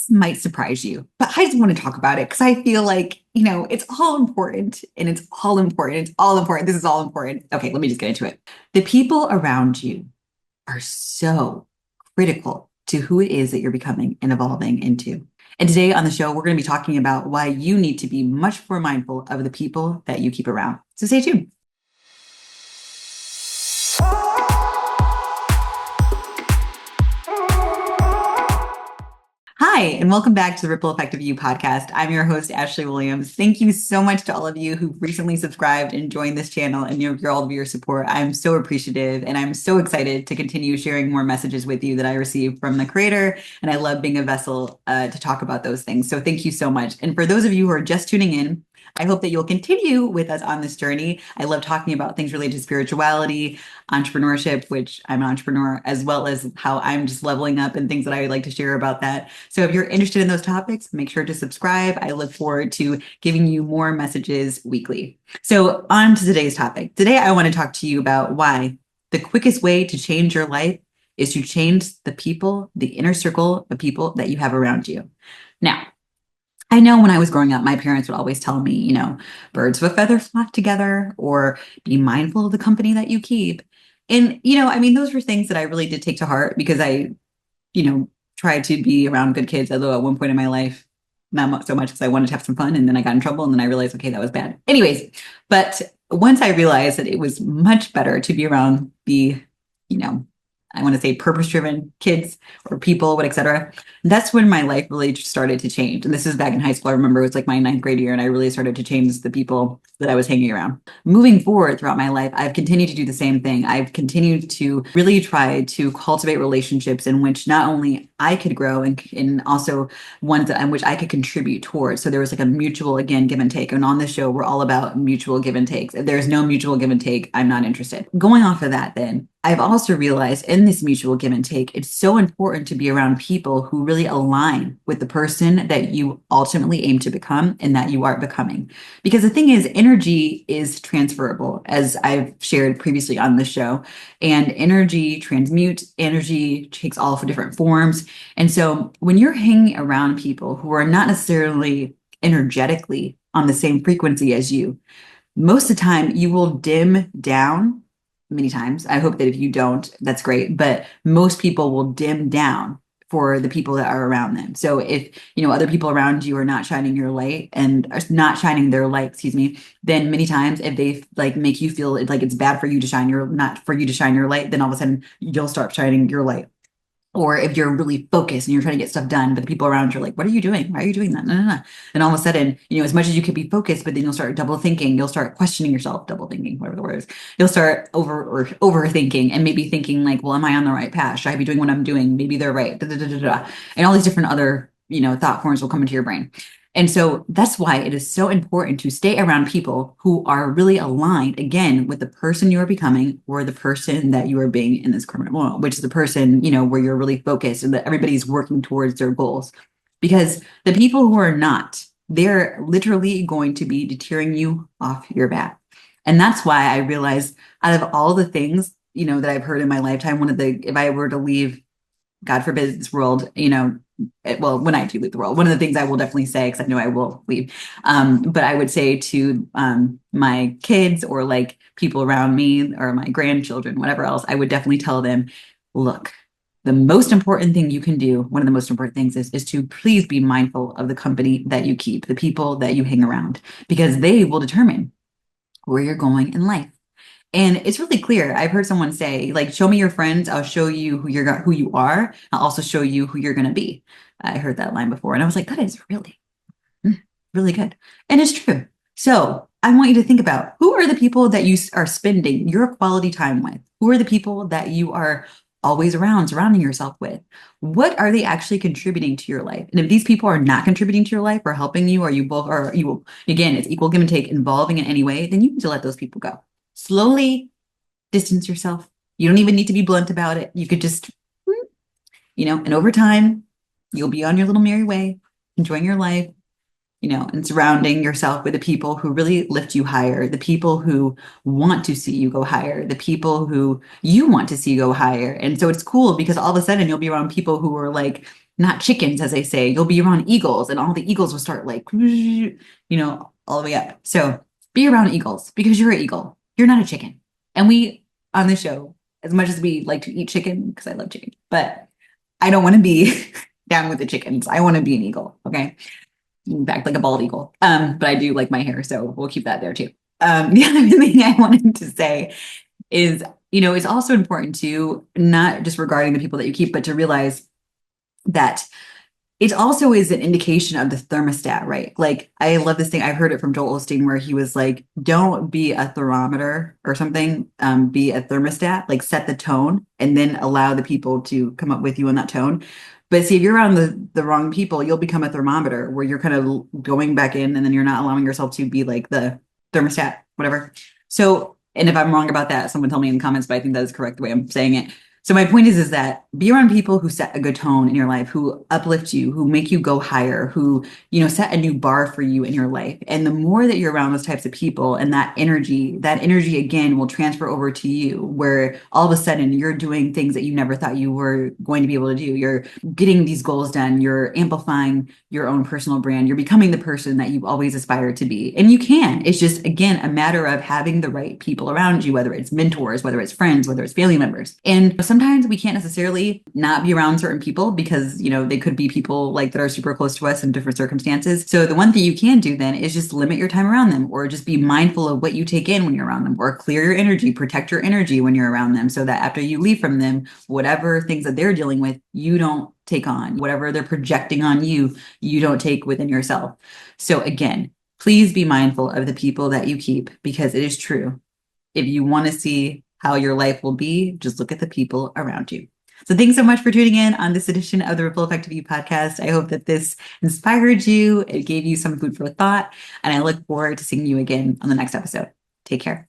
might surprise you, but I just want to talk about it because I feel like, it's all important and it's all important. It's all important. This is all important. Okay, let me just get into it. The people around you are so critical to who it is that you're becoming and evolving into. And today on the show, we're going to be talking about why you need to be much more mindful of the people that you keep around. So stay tuned. Hi, and welcome back to the Ripple Effect of You podcast. I'm your host, Ashley Williams. Thank you so much to all of you who recently subscribed and joined this channel and all of your support. I'm so appreciative and I'm so excited to continue sharing more messages with you that I receive from the creator. And I love being a vessel to talk about those things. So thank you so much. And for those of you who are just tuning in, I hope that you'll continue with us on this journey. I love talking about things related to spirituality, entrepreneurship, which I'm an entrepreneur, as well as how I'm just leveling up and things that I would like to share about that. So if you're interested in those topics, make sure to subscribe. I look forward to giving you more messages weekly. So on to today's topic. Today, I want to talk to you about why the quickest way to change your life is to change the people, the inner circle of people that you have around you. Now, I know when I was growing up, my parents would always tell me, birds of a feather flock together, or be mindful of the company that you keep. And, those were things that I really did take to heart because I, tried to be around good kids, although at one point in my life, not so much because I wanted to have some fun. And then I got in trouble and then I realized, okay, that was bad. Anyways, but once I realized that it was much better to be around the, I want to say purpose-driven kids or people, etc. That's when my life really started to change. And this is back in high school. I remember it was like my ninth grade year and I really started to change the people that I was hanging around. Moving forward throughout my life, I've continued to do the same thing. I've continued to really try to cultivate relationships in which not only I could grow and also ones in which I could contribute towards. So there was like a mutual, again, give and take. And on this show, we're all about mutual give and takes. If there's no mutual give and take, I'm not interested. Going off of that then, I've also realized in this mutual give and take, it's so important to be around people who really align with the person that you ultimately aim to become and that you are becoming. Because the thing is, energy is transferable, as I've shared previously on the show, and energy transmutes, energy takes all different forms. And so when you're hanging around people who are not necessarily energetically on the same frequency as you, most of the time you will dim down. Many times. I hope that if you don't, that's great. But most people will dim down for the people that are around them. So if, other people around you are not shining your light and are not shining their light, then many times if they like make you feel like it's bad for you to not for you to shine your light, then all of a sudden you'll start shining your light. Or if you're really focused and you're trying to get stuff done, but the people around you are like, what are you doing? Why are you doing that? No. And all of a sudden, as much as you could be focused, but then you'll start double thinking, you'll start questioning yourself, double thinking, whatever the word is. You'll start overthinking and maybe thinking like, well, am I on the right path? Should I be doing what I'm doing? Maybe they're right. Da, da, da, da, da. And all these different other, thought forms will come into your brain. And so that's why it is so important to stay around people who are really aligned, again, with the person you are becoming or the person that you are being in this current moment, which is the person, where you're really focused and that everybody's working towards their goals. Because the people who are not, they're literally going to be deterring you off your path. And that's why I realized out of all the things, that I've heard in my lifetime, if I were to leave, God forbid, this world, when I do leave the world, one of the things I will definitely say, because I know I will leave, but I would say to my kids or like people around me or my grandchildren, whatever else, I would definitely tell them, look, the most important thing you can do, one of the most important things is to please be mindful of the company that you keep, the people that you hang around, because they will determine where you're going in life. And it's really clear. I've heard someone say, like, show me your friends. I'll show you who you are. I'll also show you who you're going to be. I heard that line before and I was like, that is really, really good. And it's true. So I want you to think about who are the people that you are spending your quality time with? Who are the people that you are always around, surrounding yourself with? What are they actually contributing to your life? And if these people are not contributing to your life or helping you, or you both, or you, again, it's equal give and take, involving in any way, then you need to let those people go. Slowly distance yourself. You don't even need to be blunt about it. You could just, and over time, you'll be on your little merry way, enjoying your life, and surrounding yourself with the people who really lift you higher, the people who want to see you go higher, the people who you want to see go higher. And so it's cool because all of a sudden you'll be around people who are like not chickens, as they say. You'll be around eagles, and all the eagles will start like, all the way up. So be around eagles because you're an eagle. You're not a chicken. And we on the show, as much as we like to eat chicken, because I love chicken, but I don't want to be down with the chickens. I want to be an eagle. Okay. In fact, like a bald eagle. But I do like my hair, so we'll keep that there too. The other thing I wanted to say is, it's also important to not just regarding the people that you keep, but to realize that it also is an indication of the thermostat, right? Like, I love this thing. I heard it from Joel Osteen where he was like, don't be a thermometer or something, be a thermostat, like set the tone and then allow the people to come up with you on that tone. But see, if you're around the wrong people, you'll become a thermometer where you're kind of going back in and then you're not allowing yourself to be like the thermostat, whatever. So, and if I'm wrong about that, someone tell me in the comments, but I think that is correct the way I'm saying it. So my point is that be around people who set a good tone in your life, who uplift you, who make you go higher, who, set a new bar for you in your life. And the more that you're around those types of people and that energy again will transfer over to you, where all of a sudden you're doing things that you never thought you were going to be able to do. You're getting these goals done. You're amplifying your own personal brand. You're becoming the person that you've always aspired to be. And you can. It's just, again, a matter of having the right people around you, whether it's mentors, whether it's friends, whether it's family members. And sometimes we can't necessarily not be around certain people because, they could be people like that are super close to us in different circumstances. So the one thing you can do then is just limit your time around them, or just be mindful of what you take in when you're around them, or clear your energy, protect your energy when you're around them so that after you leave from them, whatever things that they're dealing with, you don't take on. Whatever they're projecting on you, you don't take within yourself. So again, please be mindful of the people that you keep, because it is true. If you want to see how your life will be, just look at the people around you. So thanks so much for tuning in on this edition of the Ripple Effect of You podcast. I hope that this inspired you. It gave you some food for thought, and I look forward to seeing you again on the next episode. Take care.